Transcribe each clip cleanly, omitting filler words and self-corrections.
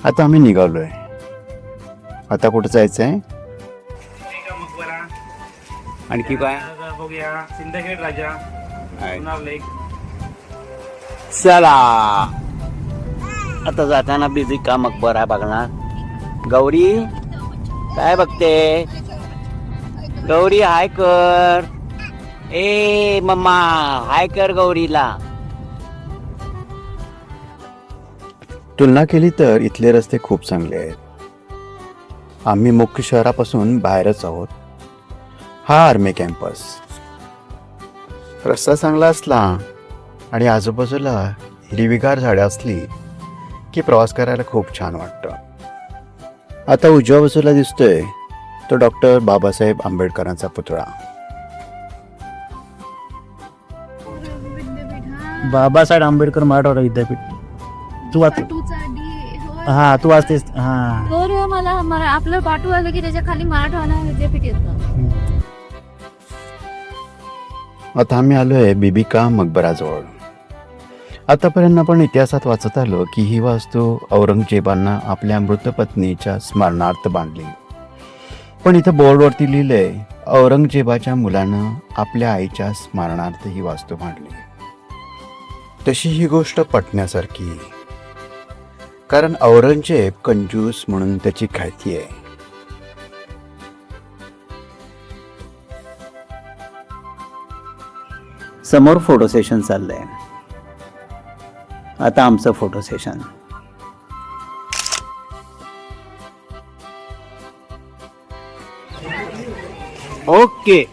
आता आम्ही निघालोय. आता कुठं जायचं आहे? आणखी काय? बघूया सिंदखेड राजा, लोणार लेक. चला आता जाताना बिझी का मकबरा बघणार. गौरी काय बघते? गौरी हाय कर. ए मम्मा हाय कर गौरीला. तुलना केली तर इथले रस्ते खूप चांगले आहेत. आम्ही मुख्य शहरापासून बाहेरच आहोत. हा आर्मी कॅम्पस. रस्ता चांगला असला आणि आजूबाजूला हिरवीगार झाडे असली की प्रवास करायला खूप छान वाटतं. आता उजव्या बाजूला दिसतोय तो डॉक्टर बाबासाहेब आंबेडकरांचा पुतळा. बाबासाहेब आंबेडकर मराठवाडा विद्यापीठ. तू हा तू वाचतेस. हा मला आपलं पाठू आलं की त्याच्या खाली मराठवाडा विद्यापीठ येतं. आता आम्ही आलोय बीबी का मकबराजवळ. आतापर्यंत आपण इतिहासात वाचत आलो की ही वास्तू औरंगजेबांना आपल्या मृत पत्नीच्या स्मरणार्थ बांधली. पण इथं बोर्डवरती लिहिलंय औरंगजेबाच्या मुलानं आपल्या आईच्या स्मरणार्थ ही वास्तू बांधली. तशी ही गोष्ट पटण्यासारखी, कारण औरंगजेब कंजूस म्हणून त्याची ख्याती आहे. समोर फोटो सेशन चाललंय. आता आमचं फोटो सेशन. ओके.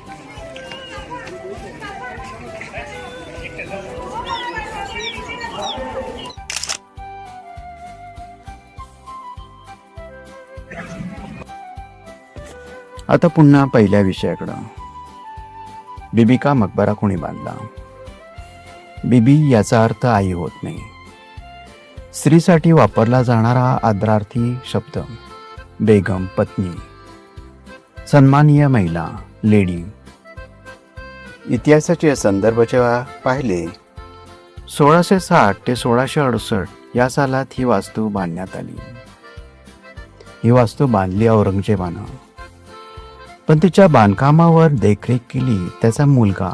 आता पुन्हा पहिल्या विषयाकडं. बीबी का मकबरा कोणी बांधला? बीबी याचा अर्थ आई होत नाही. स्त्रीसाठी वापरला जाणारा आदरार्थी शब्द बेगम, पत्नी, सन्माननीय महिला, लेडी. इतिहासाचे संदर्भ जेव्हा पाहिले 1660 ते 1668 या सालात ही वास्तू बांधण्यात आली. ही वास्तू बांधली औरंगजेबानं, पण तिच्या बांधकामावर देखरेख केली त्याचा मुलगा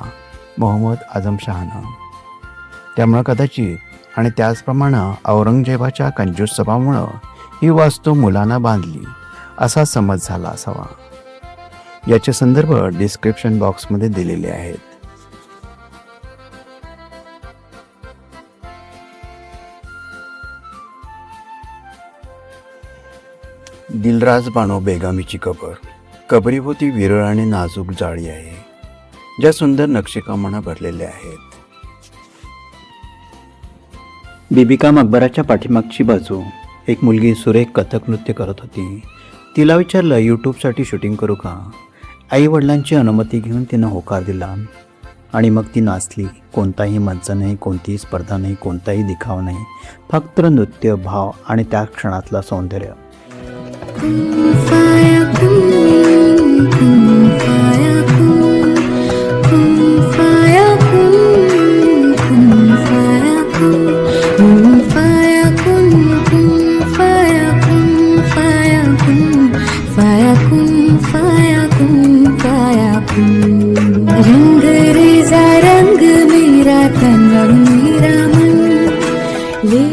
मोहम्मद आझमशहानं. त्यामुळं कदाचित आणि त्याचप्रमाणे औरंगजेबाच्या कंजूस स्वभावामुळं ही वास्तू मुलांना बांधली असा समज झाला असावा. याचे संदर्भ डिस्क्रिप्शन बॉक्समध्ये दिलेले आहेत. दिलराज बानो बेगम हिची कबर. कबरीभोवती विरळ आणि नाजूक जाळी आहे, ज्या सुंदर नक्षीकामानं भरलेल्या आहेत. बीबी का मकबराच्या पाठीमागची बाजू. एक मुलगी सुरेख कथक नृत्य करत होती. तिला विचारलं यूट्यूबसाठी शूटिंग करू का? आई वडिलांची अनुमती घेऊन तिनं होकार दिला आणि मग ती नाचली. कोणताही मंच नाही, कोणतीही स्पर्धा नाही, कोणताही दिखावा नाही, फक्त नृत्य, भाव आणि त्या क्षणातलं सौंदर्य. रंग रेजा रंग मेरा तन मेरा मन, ले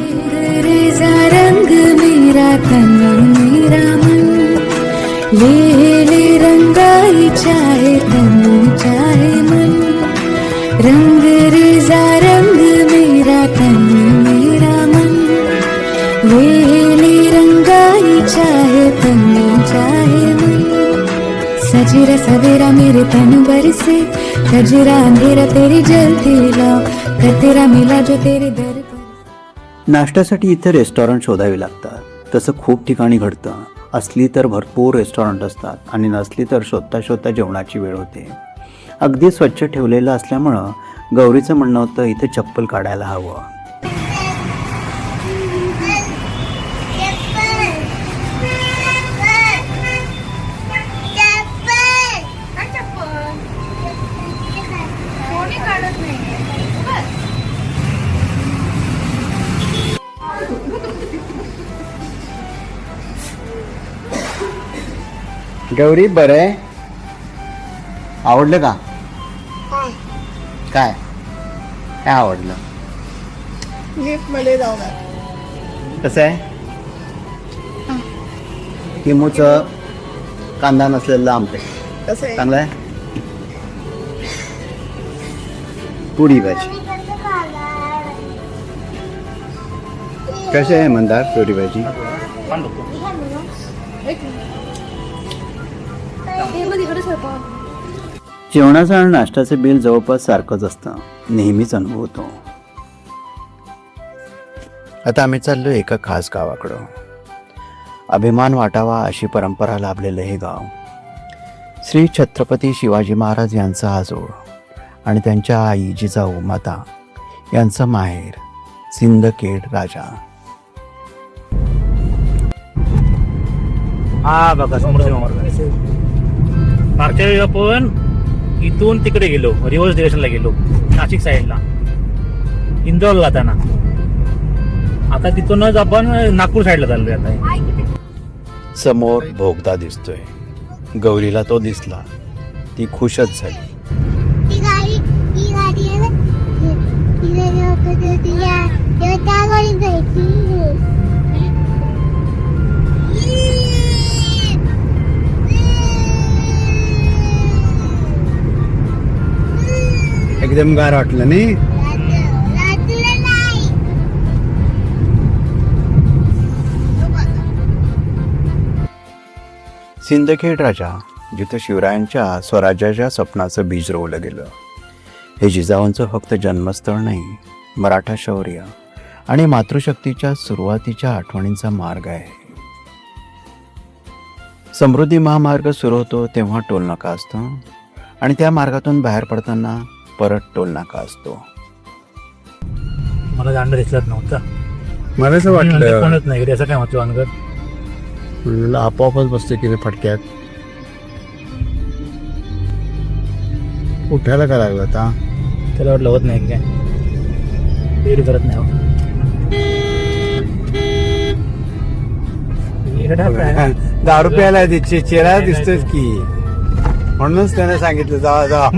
रेजा रंग मेरा तन मेरा मन, ले ले रंगाई चाहे तन चाहे मन, रंग रेजा रंग मेरा तन मेरा मन, ले ले रंगाई चाहे तन चाहे मन. सजीरा सवेरा मेरे तन बरसे, कजरा अंधेरा तेरी जलती लाओ, कर तेरा मिला जो तेरे दर पर. नाश्त्यासाठी इथे रेस्टॉरंट शोधावे लागतात. तसं खूप ठिकाणी घडतं. असली तर भरपूर रेस्टॉरंट असतात आणि नसली तर शोधता शोधता जेवणाची वेळ होते. अगदी स्वच्छ ठेवलेलं असल्यामुळं गौरीचं म्हणणं होतं इथे चप्पल काढायला हवं. गौरी बरं आहे? आवडलं का? काय काय आवडलं? लिफ्ट मध्ये जाऊया. कसं आहे? किमूचं कांदा नसलेलं आमटे कसं आहे? चांगलं आहे. पुरी भाजी कशी आहे मंदार? पुरी भाजी जेवणाचं आणि नाश्त्याचं बिल जवळपास सारखंच असतं, नेहमीच अनुभवतो. आता आम्ही चाललो एका खास गावाकडं. अभिमान वाटावा अशी परंपरा लाभलेलं हे गाव श्री छत्रपती शिवाजी महाराज यांचा आजोळ आणि त्यांच्या आई जिजाऊ माता यांचं माहेर सिंदखेड राजा. हा बघा समोर मागच्या वेळी आपण इथून तिकडे गेलो, रिव्हर्स डिरेक्शनला गेलो, नाशिक साईडला इंदोरला जाताना. आता तिथूनच आपण नागपूर साईडला चाललोय. आता समोर भोगदा दिसतोय. गौरीला तो दिसला, ती खुशच झाली. ती गाडी आहे ना, त्या गाडीत जायची. एकदम गार वाटलं नाही? रात्रीला नाही. सिंदखेड राजा, जिथं शिवरायांच्या स्वराज्याच्या स्वप्नाचं बीज रोवलं गेलं. हे जिजाऊंचं फक्त जन्मस्थळ नाही, मराठा शौर्य आणि मातृशक्तीच्या सुरुवातीच्या आठवणींचा मार्ग आहे. समृद्धी महामार्ग सुरू होतो तेव्हा टोलनाका असतो आणि त्या मार्गातून बाहेर पडताना परत टोलनाका असतो. मला दांड दिसलत नव्हता, मला असं कोणच नाही असं काय म्हणतो अनगर. म्हणलं आपोआपच बसते की फटक्यात. उठायला काय लागलं आता? त्याला वाटलं होत नाही काय, पेरी करत नाही. दारू प्यायला चेहरा दिसतोच की, म्हणूनच त्याने सांगितलं जावा जावा.